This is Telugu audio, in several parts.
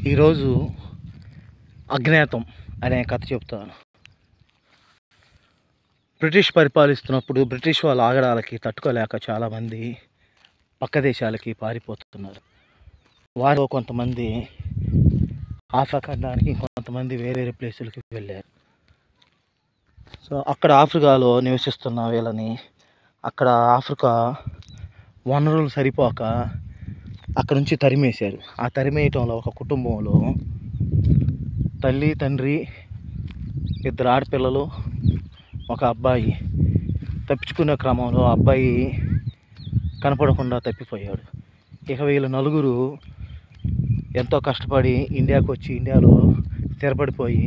ఈరోజు అజ్ఞాతం అనే కథ చెప్తాను. బ్రిటిష్ పరిపాలిస్తున్నప్పుడు బ్రిటిష్ వాళ్ళ ఆగడాలకి తట్టుకోలేక చాలామంది పక్క దేశాలకి పారిపోతున్నారు. వారిలో కొంతమంది ఆఫ్రికా ఖండానికి, ఇంకొంతమంది వేరే వేరే ప్లేసులకి వెళ్ళారు. సో అక్కడ ఆఫ్రికాలో నివసిస్తున్న వీళ్ళని అక్కడ ఆఫ్రికా వనరులు సరిపోక అక్కడ నుంచి తరిమేశారు. ఆ తరిమేయటంలో ఒక కుటుంబంలో తల్లి, తండ్రి, 2 ఆడపిల్లలు, ఒక అబ్బాయి తప్పించుకునే క్రమంలో అబ్బాయి కనపడకుండా తప్పిపోయాడు. ఇక వీళ్ళు నలుగురు ఎంతో కష్టపడి ఇండియాకు వచ్చి ఇండియాలో స్థిరపడిపోయి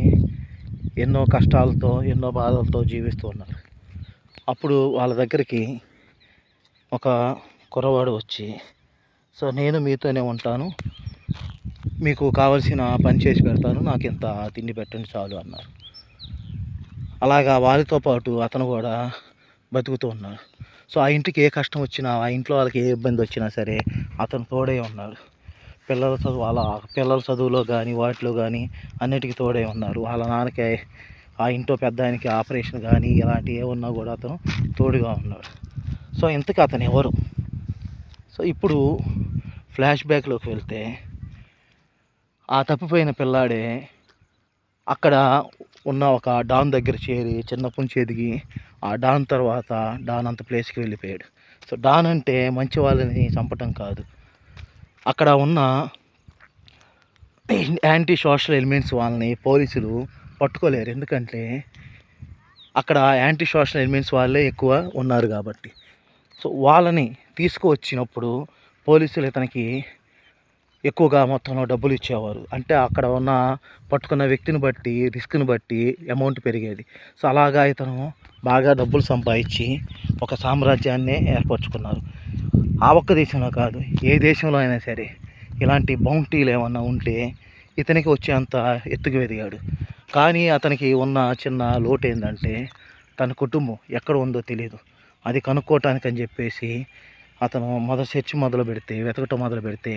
ఎన్నో కష్టాలతో, ఎన్నో బాధలతో జీవిస్తూ ఉన్నారు. అప్పుడు వాళ్ళ దగ్గరికి ఒక కుర్రవాడు వచ్చి, సో నేను మీతోనే ఉంటాను, మీకు కావలసిన పని చేసి పెడతాను, నాకు ఇంత తిండి పెట్టండి చాలు అన్నారు. అలాగా వారితో పాటు అతను కూడా బతుకుతూ ఉన్నాడు. సో ఆ ఇంటికి ఏ కష్టం వచ్చినా, ఆ ఇంట్లో వాళ్ళకి ఏ ఇబ్బంది వచ్చినా సరే అతను తోడే ఉన్నాడు. పిల్లల చదువులో కానీ వాటిలో కానీ అన్నిటికీ తోడే ఉన్నారు. వాళ్ళ నాన్నకి ఆ ఇంట్లో పెద్ద ఆయనకి ఆపరేషన్ కానీ ఇలాంటివి ఏమన్నా కూడా అతను తోడుగా ఉన్నాడు. సో ఇంతకీ అతను ఎవరు? సో ఇప్పుడు ఫ్లాష్ బ్యాక్లోకి వెళ్తే, ఆ తప్పిపోయిన పిల్లాడే అక్కడ ఉన్న ఒక డాన్ దగ్గర చేరి చిన్నప్పటి నుంచి ఎదిగి ఆ డాన్ తర్వాత డాన్ అంత ప్లేస్కి వెళ్ళిపోయాడు. సో డాన్ అంటే మంచి వాళ్ళని చంపటం కాదు, అక్కడ ఉన్న యాంటీ సోషల్ ఎలిమెంట్స్ వాళ్ళని పోలీసులు పట్టుకోలేరు. ఎందుకంటే అక్కడ యాంటీ సోషల్ ఎలిమెంట్స్ వాళ్ళే ఎక్కువ ఉన్నారు కాబట్టి. సో వాళ్ళని తీసుకువచ్చినప్పుడు పోలీసులు ఇతనికి ఎక్కువగా మొత్తంలో డబ్బులు ఇచ్చేవారు. అంటే అక్కడ ఉన్న పట్టుకున్న వ్యక్తిని బట్టి, రిస్క్ని బట్టి అమౌంట్ పెరిగేది. సో అలాగా ఇతను బాగా డబ్బులు సంపాదించి ఒక సామ్రాజ్యాన్ని ఏర్పరచుకున్నారు. ఆ ఒక్క దేశంలో కాదు, ఏ దేశంలో అయినా సరే ఇలాంటి బౌంటీలు ఏమన్నా ఉంటే ఇతనికి వచ్చేంత ఎత్తుకు ఎదిగాడు. కానీ అతనికి ఉన్న చిన్న లోటు ఏంటంటే, తన కుటుంబం ఎక్కడ ఉందో తెలియదు. అది కనుక్కోవటానికని చెప్పేసి అతను సెర్చ్ మొదలు పెడితే, వెతకటం మొదలు పెడితే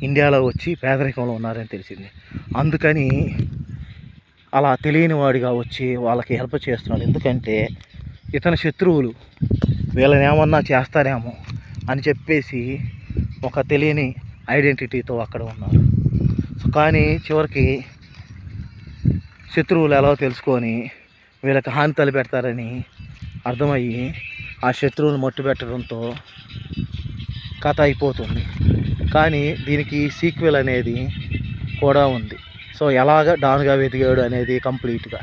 ఇండియాలో వచ్చి పేదరికంలో ఉన్నారని తెలిసింది. అందుకని అలా తెలియని వాడిగా వచ్చి వాళ్ళకి హెల్ప్ చేస్తున్నాడు. ఎందుకంటే ఇతని శత్రువులు వీళ్ళని ఏమన్నా చేస్తారేమో అని చెప్పేసి ఒక తెలియని ఐడెంటిటీతో అక్కడ ఉన్నారు. సో కానీ చివరికి శత్రువులు ఎలా తెలుసుకొని వీళ్ళకి హాని తలపెడతారని అర్థమయ్యి ఆ శత్రువులను మట్టుబెట్టడంతో కథ అయిపోతుంది. కానీ దీనికి సీక్వెల్ అనేది కూడా ఉంది. సో ఎలాగ డాన్గా ఎదిగాడు అనేది కంప్లీట్గా